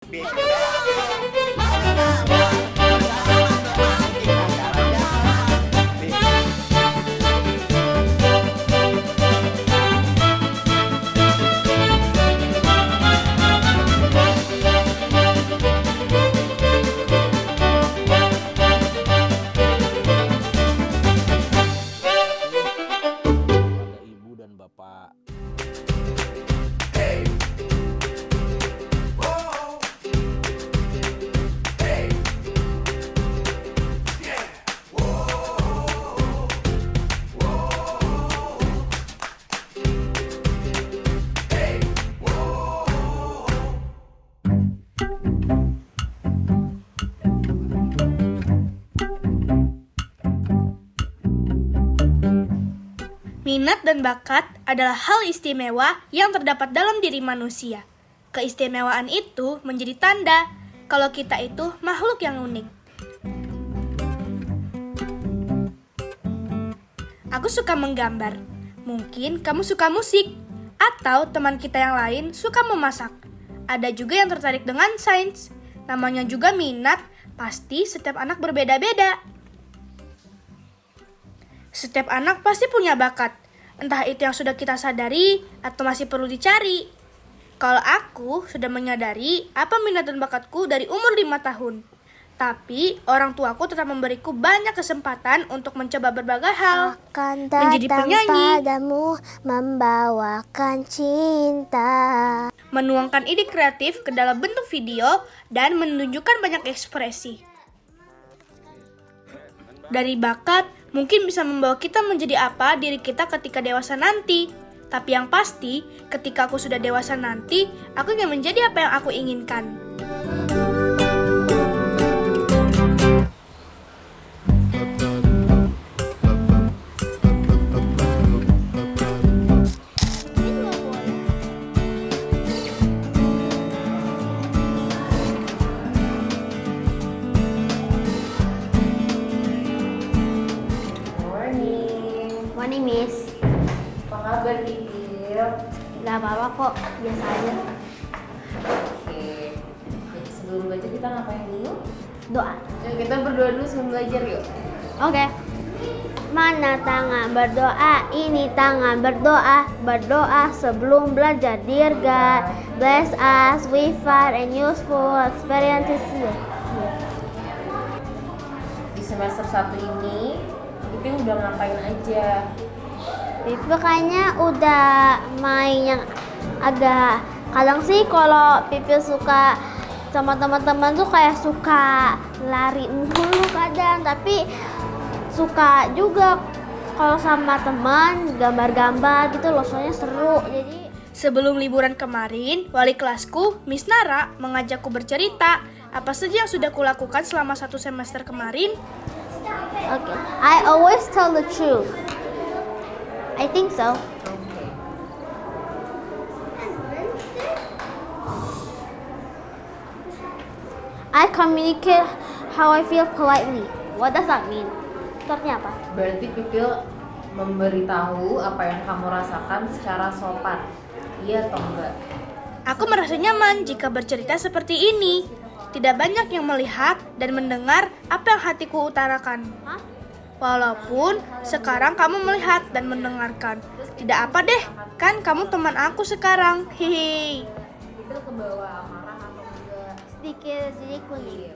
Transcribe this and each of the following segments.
Kepada ibu dan bapak. Minat dan bakat adalah hal istimewa yang terdapat dalam diri manusia. Keistimewaan itu menjadi tanda kalau kita itu makhluk yang unik. Aku suka menggambar. Mungkin kamu suka musik. Atau teman kita yang lain suka memasak. Ada juga yang tertarik dengan sains. Namanya juga minat, pasti setiap anak berbeda-beda. Setiap anak pasti punya bakat, entah itu yang sudah kita sadari atau masih perlu dicari. Kalau aku sudah menyadari apa minat dan bakatku dari umur 5 tahun. Tapi orang tuaku tetap memberiku banyak kesempatan untuk mencoba berbagai hal. Akan Menjadi datang penyanyi, padamu membawakan cinta. menuangkan ide kreatif ke dalam bentuk video, dan menunjukkan banyak ekspresi. Dari bakat, mungkin bisa membawa kita menjadi apa diri kita ketika dewasa nanti. Tapi yang pasti, ketika aku sudah dewasa nanti, aku ingin menjadi apa yang aku inginkan. Morning, Miss. Apa kabar, Pipil? Gak apa-apa kok, biasa aja. Oke. Jadi sebelum belajar kita ngapain dulu? Doa. Yuk kita berdoa dulu sebelum belajar yuk. Oke. Mana tangan berdoa, ini tangan berdoa. Berdoa sebelum belajar, dear God. Bless us with fun and useful experiences. Di semester 1 ini, Pipil udah ngapain aja? Pipi kayaknya udah main yang agak kadang sih kalau Pipi suka sama teman-teman tuh kayak suka lari mulu kadang, tapi suka juga kalau sama teman gambar-gambar gitu loh, soalnya seru. Jadi Sebelum liburan kemarin, wali kelasku, Miss Nara, mengajakku bercerita apa saja yang sudah kulakukan selama 1 semester kemarin. okay. I always tell the truth. I think so. Oke. I communicate how I feel politely. What does that mean? Itu artinya apa? Berarti Pipil memberitahu apa yang kamu rasakan secara sopan. Iya atau enggak? Aku merasa nyaman jika bercerita seperti ini. Tidak banyak yang melihat dan mendengar apa yang hatiku utarakan. Hah? Walaupun sekarang kamu melihat dan mendengarkan. Tidak apa deh, kan kamu teman aku sekarang. Hihi. Pipil kebawa marah atau enggak? Sedikit kuning. Iya.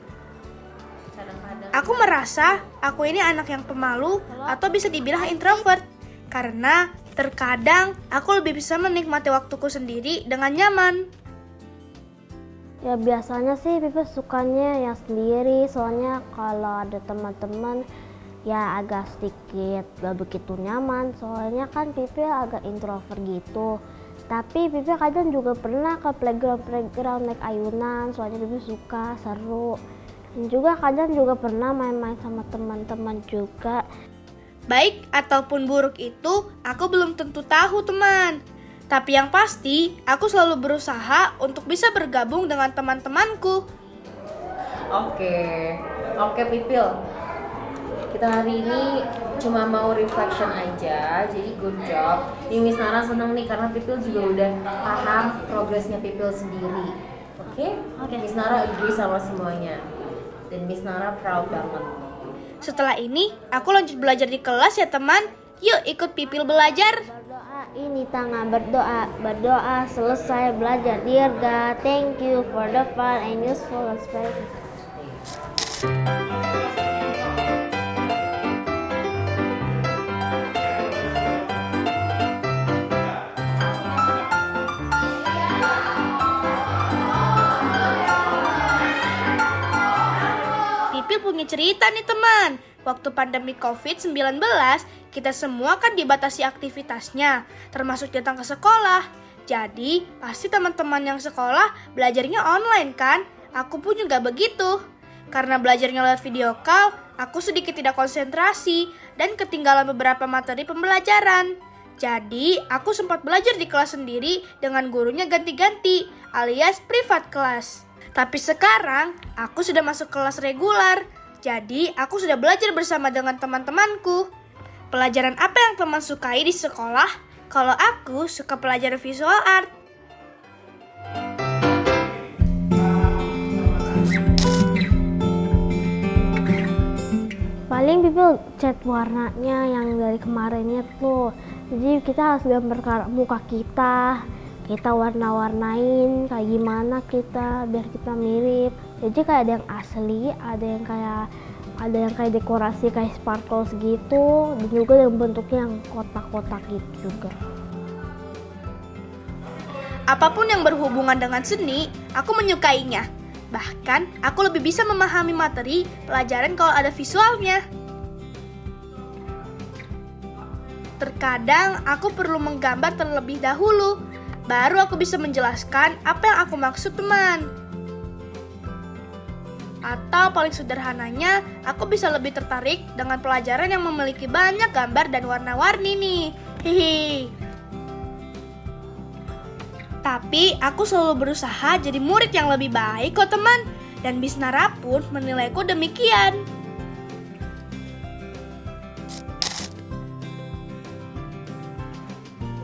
Kadang-kadang Aku merasa aku ini anak yang pemalu atau bisa dibilang introvert. Karena terkadang aku lebih bisa menikmati waktuku sendiri dengan nyaman. Ya biasanya sih Pipi sukanya yang sendiri, soalnya kalau ada teman-teman ya agak sedikit gak begitu nyaman, soalnya kan Pipi agak introvert gitu. Tapi Pipi kadang juga pernah ke playground naik ayunan, soalnya Pipi suka, seru. Dan juga kadang juga pernah main-main sama teman-teman juga. Baik ataupun buruk itu aku belum tentu tahu, teman. Tapi yang pasti, aku selalu berusaha untuk bisa bergabung dengan teman-temanku. Oke Pipil. Kita hari ini cuma mau reflection aja, jadi good job. Miss Nara seneng nih karena Pipil juga udah paham progresnya Pipil sendiri. Oke? Oke. Miss Nara agree sama semuanya. Dan Miss Nara proud banget. Setelah ini, aku lanjut belajar di kelas ya teman. Yuk ikut Pipil belajar. Berdoa ini tangan berdoa, berdoa selesai belajar. Dear God, thank you for the fun and useful experience. Pipil punya cerita nih teman. Waktu pandemi COVID-19, kita semua kan dibatasi aktivitasnya, termasuk datang ke sekolah. Jadi, pasti teman-teman yang sekolah belajarnya online kan? Aku pun juga begitu. Karena belajarnya lewat video call, aku sedikit tidak konsentrasi dan ketinggalan beberapa materi pembelajaran. Jadi, aku sempat belajar di kelas sendiri dengan gurunya ganti-ganti, alias privat kelas. Tapi sekarang, aku sudah masuk kelas reguler. Jadi, aku sudah belajar bersama dengan teman-temanku. Pelajaran apa yang teman sukai di sekolah? Kalau aku suka pelajaran visual art. Paling people cat warnanya yang dari kemarinnya tuh. Jadi kita harus gambar muka kita warna-warnain kayak gimana kita biar kita mirip. Jadi kayak ada yang asli, ada yang kayak dekorasi kayak sparkles gitu, dan juga yang bentuknya yang kotak-kotak gitu juga. Apapun yang berhubungan dengan seni, aku menyukainya. Bahkan, aku lebih bisa memahami materi pelajaran kalau ada visualnya. Terkadang, aku perlu menggambar terlebih dahulu, baru aku bisa menjelaskan apa yang aku maksud teman. Atau paling sederhananya, aku bisa lebih tertarik dengan pelajaran yang memiliki banyak gambar dan warna-warni nih. Hihi. Tapi aku selalu berusaha jadi murid yang lebih baik kok teman. Dan Miss Nara pun menilaiku demikian.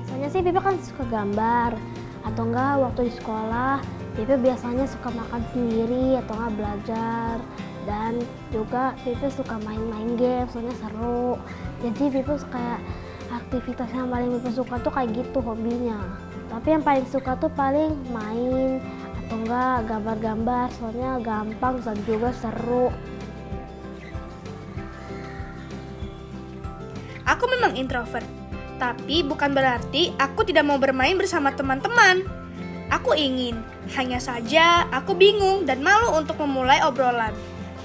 Biasanya sih Pipi kan suka gambar, atau enggak waktu di sekolah Pipi biasanya suka makan sendiri atau enggak belajar. Dan juga Pipi suka main-main game, soalnya seru. Jadi Pipi kayak aktivitas yang paling Pipi suka tuh kayak gitu hobinya. Tapi yang paling suka tuh paling main atau enggak gambar-gambar, soalnya gampang dan juga seru. Aku memang introvert, tapi bukan berarti aku tidak mau bermain bersama teman-teman. Aku ingin, hanya saja aku bingung dan malu untuk memulai obrolan.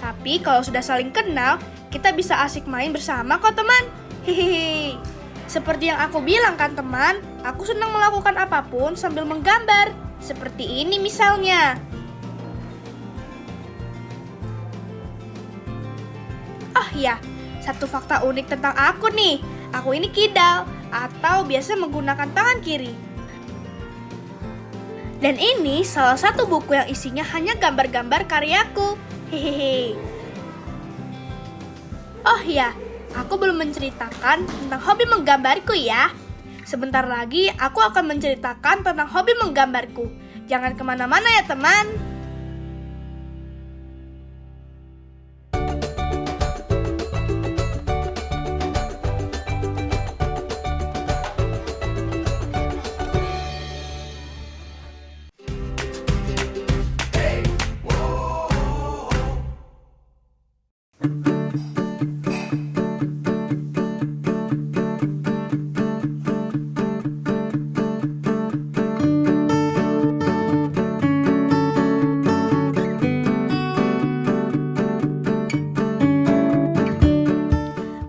Tapi kalau sudah saling kenal, kita bisa asik main bersama kok teman. Hihihi. Seperti yang aku bilang kan teman, aku senang melakukan apapun sambil menggambar. Seperti ini misalnya. Oh ya, satu fakta unik tentang aku nih. Aku ini kidal atau biasa menggunakan tangan kiri. Dan ini salah satu buku yang isinya hanya gambar-gambar karyaku. Hehehe. Oh ya, aku belum menceritakan tentang hobi menggambarku ya. Sebentar lagi aku akan menceritakan tentang hobi menggambarku. Jangan kemana-mana ya teman.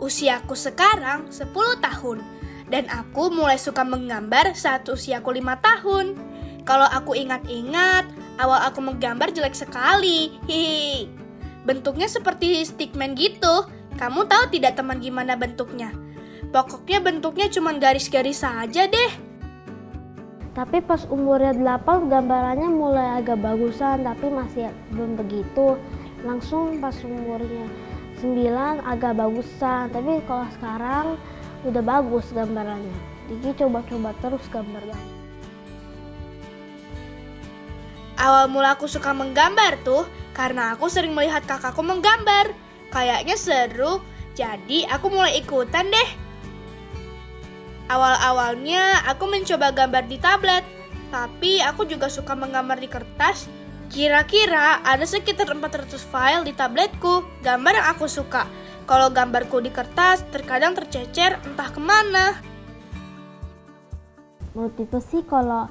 Usiaku sekarang 10 tahun dan aku mulai suka menggambar saat usiaku 5 tahun. Kalau aku ingat-ingat, awal aku menggambar jelek sekali. Hihi. Bentuknya seperti stickman gitu. Kamu tahu tidak teman gimana bentuknya? Pokoknya bentuknya cuma garis-garis saja deh. Tapi pas umurnya 8 gambarannya mulai agak bagusan, tapi masih belum begitu. Langsung pas umurnya 9 agak bagusan, tapi kalau sekarang udah bagus gambarannya. Jadi coba-coba terus gambar. Awal mula aku suka menggambar tuh karena aku sering melihat kakakku menggambar. Kayaknya seru, jadi aku mulai ikutan deh. Awal-awalnya aku mencoba gambar di tablet, tapi aku juga suka menggambar di kertas. Kira-kira ada sekitar 400 file di tabletku, gambar yang aku suka. Kalau gambarku di kertas, terkadang tercecer entah kemana. Menurut Pipa sih kalau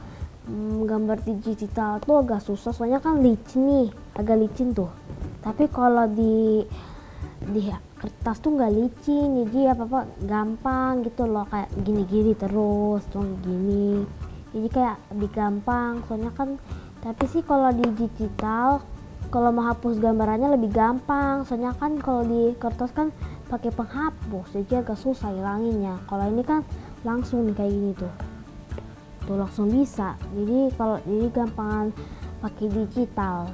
gambar digital tuh agak susah, soalnya kan licin nih, agak licin tuh. Tapi kalau di kertas tuh nggak licin, jadi apa gampang gitu loh, kayak gini-gini terus, cuma gini. Jadi kayak lebih gampang, soalnya kan. Tapi sih kalau di digital, kalau mau hapus gambarannya lebih gampang, soalnya kan kalau di kertas kan pakai penghapus, jadi agak susah hilanginnya. Kalau ini kan langsung nih kayak gini tuh langsung bisa. Jadi gampangan pakai digital.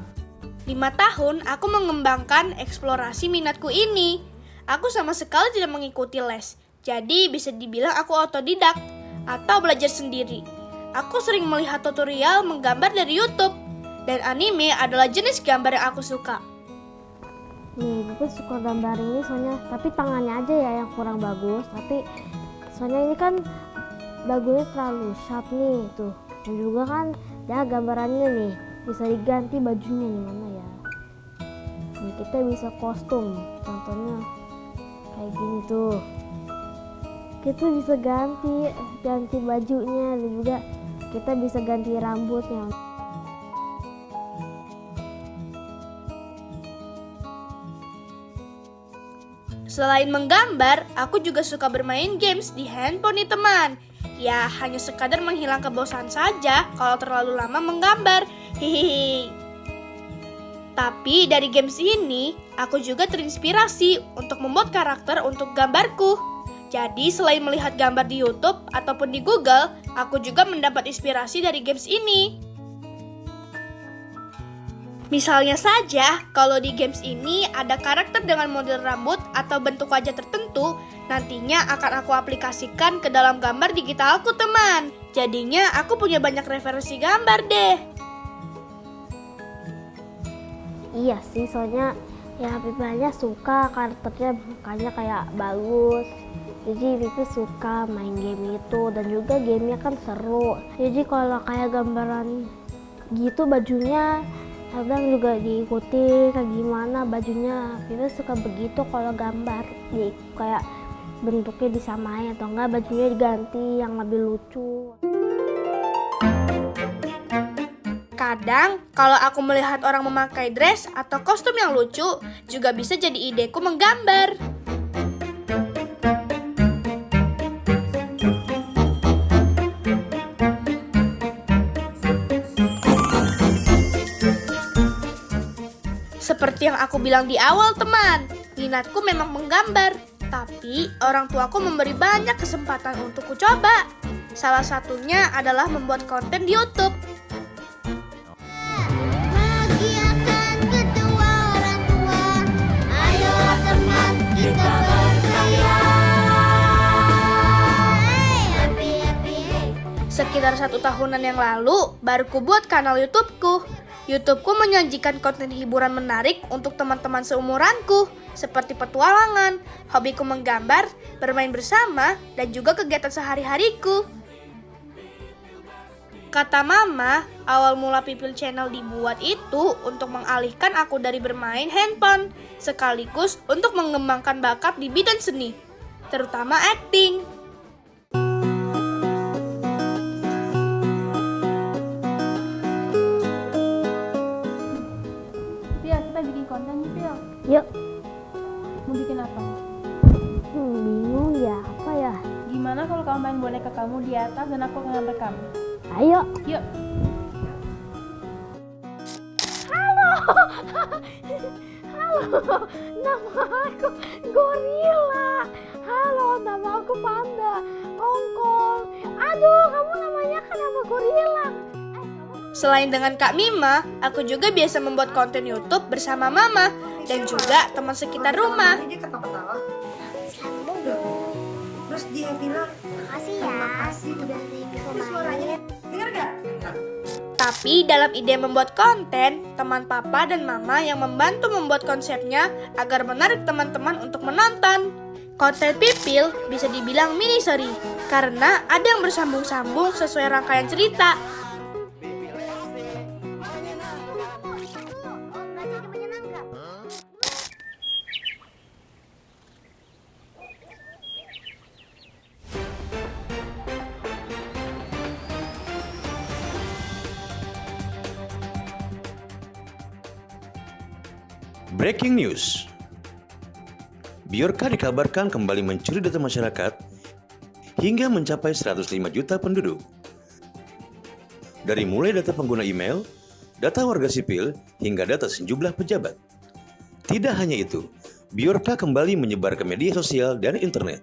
5 tahun aku mengembangkan eksplorasi minatku ini. Aku sama sekali tidak mengikuti les, jadi bisa dibilang aku otodidak atau belajar sendiri. Aku sering melihat tutorial menggambar dari YouTube, dan anime adalah jenis gambar yang aku suka. Nih, gue suka gambar ini soalnya, tapi tangannya aja ya yang kurang bagus. Tapi soalnya ini kan dagunya terlalu sharp nih tuh. Dan juga kan ya gambarannya nih bisa diganti bajunya nih, mana ya. Nih kita bisa kostum, contohnya kayak gini tuh. Kita bisa ganti bajunya, dan juga kita bisa ganti rambutnya. Selain menggambar, aku juga suka bermain games di handphone nih teman. Ya, hanya sekadar menghilangkan kebosanan saja kalau terlalu lama menggambar. Hihihi. Tapi dari games ini, aku juga terinspirasi untuk membuat karakter untuk gambarku. Jadi selain melihat gambar di YouTube ataupun di Google, aku juga mendapat inspirasi dari games ini. Misalnya saja, kalau di games ini ada karakter dengan model rambut atau bentuk wajah tertentu, nantinya akan aku aplikasikan ke dalam gambar digitalku teman. Jadinya aku punya banyak referensi gambar deh. Iya sih, soalnya ya Pipanya suka karakternya mukanya kayak bagus. Jadi Pipi suka main game itu, dan juga gamenya kan seru. Jadi kalau kayak gambaran gitu bajunya kadang juga diikuti kayak gimana bajunya. Pipi suka begitu kalau gambar, kayak bentuknya disamain atau enggak bajunya diganti yang lebih lucu. Kadang, kalau aku melihat orang memakai dress atau kostum yang lucu, juga bisa jadi ideku menggambar. Seperti yang aku bilang di awal teman, minatku memang menggambar. Tapi orang tuaku memberi banyak kesempatan untuk ku coba. Salah satunya adalah membuat konten di YouTube. Bahagiakan kedua orang tua, ayo teman kita berkarya. Happy, happy, hey. Sekitar 1 tahunan yang lalu, baru ku buat kanal YouTubeku. YouTubeku menyajikan konten hiburan menarik untuk teman-teman seumuranku, seperti petualangan, hobiku menggambar, bermain bersama, dan juga kegiatan sehari-hariku. Kata mama, awal mula Pipil Channel dibuat itu untuk mengalihkan aku dari bermain handphone, sekaligus untuk mengembangkan bakat di bidang seni, terutama acting. Pil, kita bikin konten nih, Pil. Yuk, Mau bikin apa? bingung ya apa ya. Gimana kalau kamu main boneka kamu di atas dan aku akan rekam? Ayo. Yuk. Halo, nama aku Gorila. Halo, nama aku Panda. Kongkong. Aduh, kamu namanya kenapa Gorila? Selain dengan Kak Mima, aku juga biasa membuat konten YouTube bersama Mama dan juga teman sekitar rumah. Dia ketawa-ketawa. Terus dia bilang, Makasih ya, makasih udah Terus pemain. suaranya, denger gak? Tapi dalam ide membuat konten, teman papa dan mama yang membantu membuat konsepnya agar menarik teman-teman untuk menonton. Konten Pipil bisa dibilang mini-seri, karena ada yang bersambung-sambung sesuai rangkaian cerita. Breaking news. Biorka dikabarkan kembali mencuri data masyarakat hingga mencapai 105 juta penduduk. Dari mulai data pengguna email, data warga sipil, hingga data sejumlah pejabat. Tidak hanya itu, Biorka kembali menyebar ke media sosial dan internet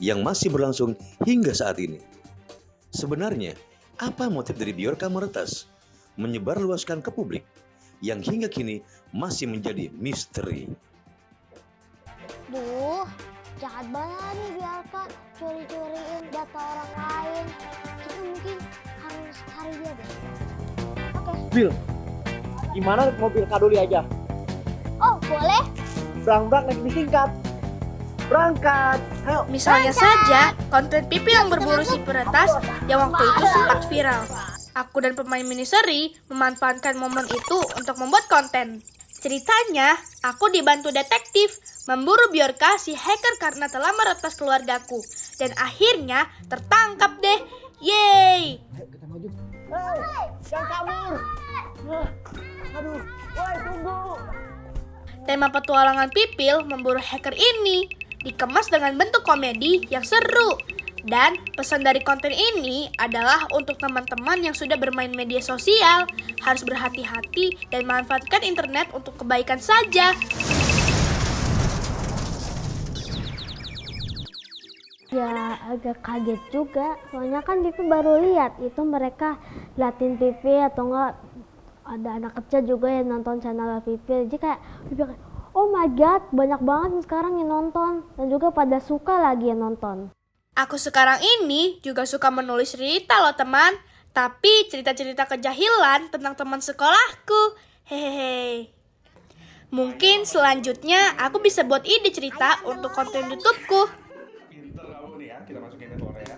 yang masih berlangsung hingga saat ini. Sebenarnya, apa motif dari Biorka meretas, menyebarluaskan ke publik, yang hingga kini masih menjadi misteri. Duh, jahat banget nih Biorka curi-curiin data orang lain. Kita mungkin harus cari dia deh. Oke. Bil, gimana mobil Kaduli aja? Oh, boleh? Berang-berang naik disingkat. Berangkat, ayo. Misalnya saja, konten Pipil yang berburu si peretas yang waktu itu sempat viral. Aku dan pemain mini-seri memanfaatkan momen itu untuk membuat konten. Ceritanya, aku dibantu detektif memburu Biorka si hacker karena telah meretas keluargaku. Dan akhirnya tertangkap deh. Yeay! Ayo kita maju. Hei, jangan kabur. Aduh, woi tunggu. Tema petualangan Pipil memburu hacker ini dikemas dengan bentuk komedi yang seru. Dan pesan dari konten ini adalah untuk teman-teman yang sudah bermain media sosial, harus berhati-hati dan manfaatkan internet untuk kebaikan saja. Ya agak kaget juga, soalnya kan Pipi baru lihat itu mereka liatin Pipi atau enggak ada anak kecil juga yang nonton channel Pipi. Jadi kayak Pipi kayak, oh my god, banyak banget sekarang yang nonton dan juga pada suka lagi yang nonton. Aku sekarang ini juga suka menulis cerita loh teman, tapi cerita-cerita kejahilan tentang teman sekolahku. Hehehe. Mungkin selanjutnya aku bisa buat ide cerita untuk konten YouTubeku. Pinter kamu nih ya, kita masukin ke telurnya ya.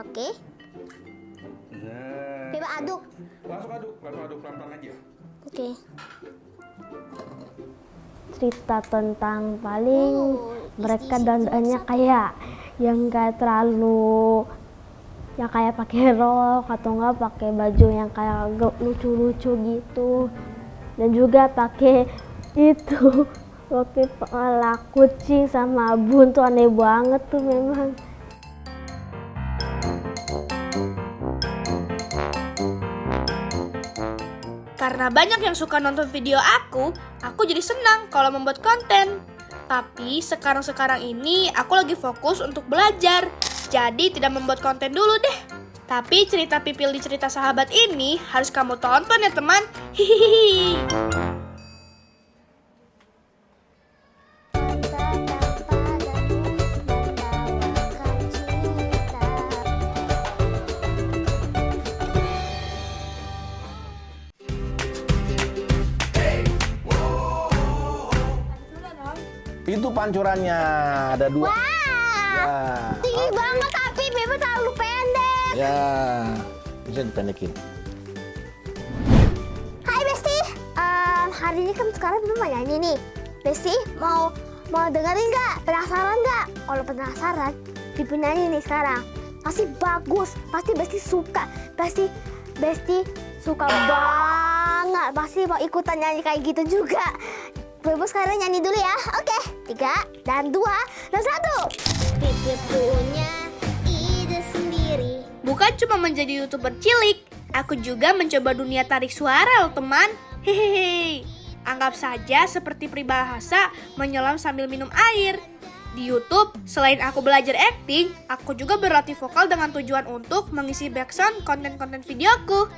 Oke. Nah, Beba aduk. langsung aduk pelan-pelan aja. Oke. Cerita tentang paling mereka dandannya kayak yang kayak terlalu yang kayak pakai rok atau enggak pakai baju yang kayak lucu-lucu gitu, dan juga pakai itu pakai kepala kucing sama bun tuh aneh banget tuh memang. Karena banyak yang suka nonton video aku jadi senang kalau membuat konten. Tapi sekarang ini aku lagi fokus untuk belajar, jadi tidak membuat konten dulu deh. Tapi cerita Pipil di Cerita Sahabat ini harus kamu tonton ya teman. Hihihi. Itu pancurannya ada dua. Ya. Tinggi banget tapi Beba terlalu pendek. Ya, bisa dipendekin. Hai Besti, hari ini kan sekarang Beba mau nyanyi nih. Besti mau dengerin nggak? Penasaran nggak? Kalau penasaran, Beba nyanyi nih sekarang. Pasti bagus, pasti Besti suka, pasti Besti suka banget. Pasti mau ikutan nyanyi kayak gitu juga. Bebo sekarang nyanyi dulu ya. Oke, 3 dan 2 dan 1. Pipi punya ide sendiri. Bukan cuma menjadi YouTuber cilik, aku juga mencoba dunia tarik suara loh teman. Hehehe. Anggap saja seperti peribahasa menyelam sambil minum air. Di YouTube, selain aku belajar acting, aku juga berlatih vokal dengan tujuan untuk mengisi background konten-konten videoku.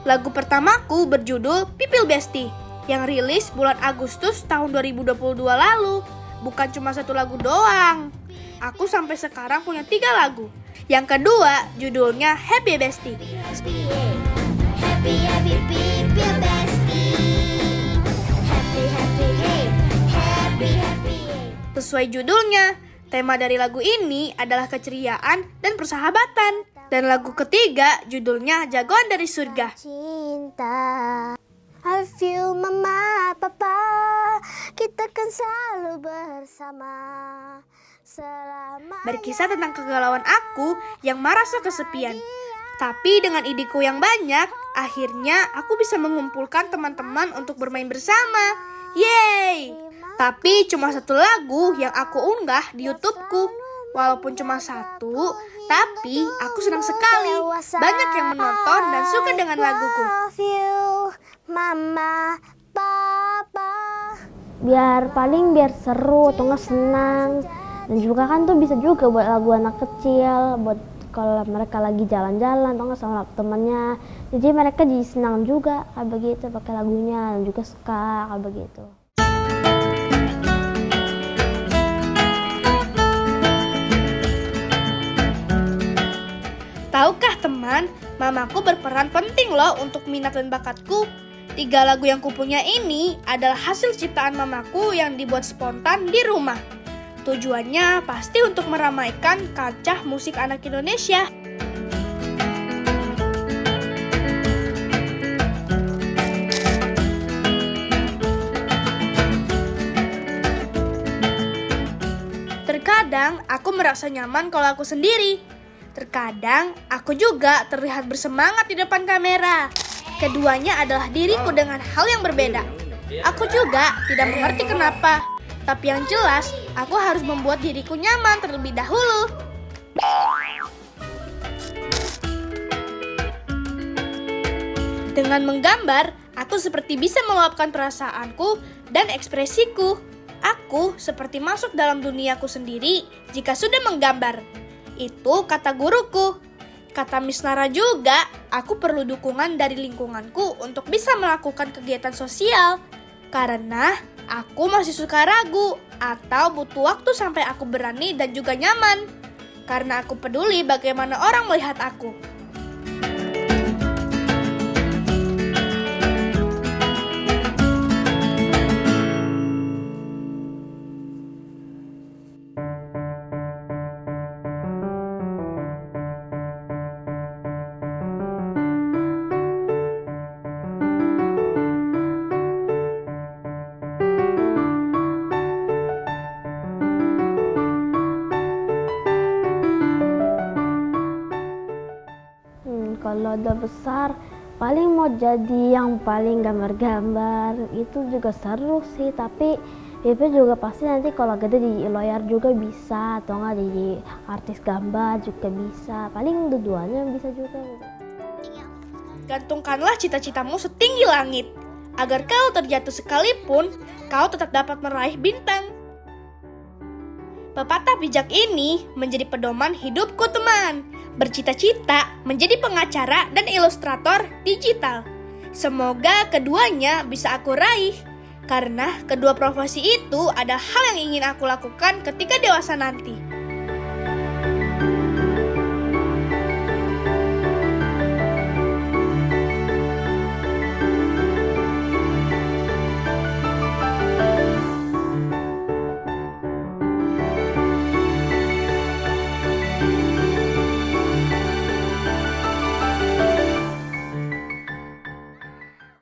Lagu pertamaku berjudul Pipil Besti yang rilis bulan Agustus tahun 2022 lalu. Bukan cuma satu lagu doang. Aku sampai sekarang punya 3 lagu. Yang kedua, judulnya Happy Bestie. Happy, happy, people bestie. Happy, happy, hey. Happy, happy, hey. Sesuai judulnya, tema dari lagu ini adalah keceriaan dan persahabatan. Dan lagu ketiga judulnya Jagoan dari Surga. Cinta, I feel mama, papa, kita kan selalu bersama. Selama Berkisah tentang kegalauan aku yang merasa kesepian. Tapi dengan ideku yang banyak, akhirnya aku bisa mengumpulkan teman-teman untuk bermain bersama. Yeay! Tapi cuma satu lagu yang aku unggah di YouTubeku. Walaupun cuma satu, tapi aku senang sekali. Banyak yang menonton dan suka dengan laguku. love you, mama, papa. Biar seru atau nggak senang. Dan juga kan tuh bisa juga buat lagu anak kecil, buat kalau mereka lagi jalan-jalan atau nggak sama temannya. Jadi mereka jadi senang juga kayak begitu pakai lagunya dan juga suka kayak begitu. Tahukah teman, mamaku berperan penting loh untuk minat dan bakatku. 3 lagu yang kupunya ini adalah hasil ciptaan mamaku yang dibuat spontan di rumah. Tujuannya pasti untuk meramaikan kancah musik anak Indonesia. Terkadang aku merasa nyaman kalau aku sendiri. Terkadang aku juga terlihat bersemangat di depan kamera. Keduanya adalah diriku dengan hal yang berbeda. Aku juga tidak mengerti kenapa. Tapi yang jelas, aku harus membuat diriku nyaman terlebih dahulu. Dengan menggambar, aku seperti bisa meluapkan perasaanku dan ekspresiku. Aku seperti masuk dalam duniaku sendiri jika sudah menggambar. Itu kata guruku. Kata Miss Nara juga, aku perlu dukungan dari lingkunganku untuk bisa melakukan kegiatan sosial. Karena aku masih suka ragu atau butuh waktu sampai aku berani dan juga nyaman. Karena aku peduli bagaimana orang melihat aku. Kalau udah besar paling mau jadi yang paling gambar-gambar, itu juga seru sih. Tapi Pipi juga pasti nanti kalau gede jadi lawyer juga bisa, atau nggak jadi artis gambar juga bisa. Paling dua-duanya bisa juga. Gantungkanlah cita-citamu setinggi langit, agar kau terjatuh sekalipun, kau tetap dapat meraih bintang. Pepatah bijak ini menjadi pedoman hidupku, teman. Bercita-cita menjadi pengacara dan ilustrator digital. Semoga keduanya bisa aku raih, karena kedua profesi itu adalah hal yang ingin aku lakukan ketika dewasa nanti.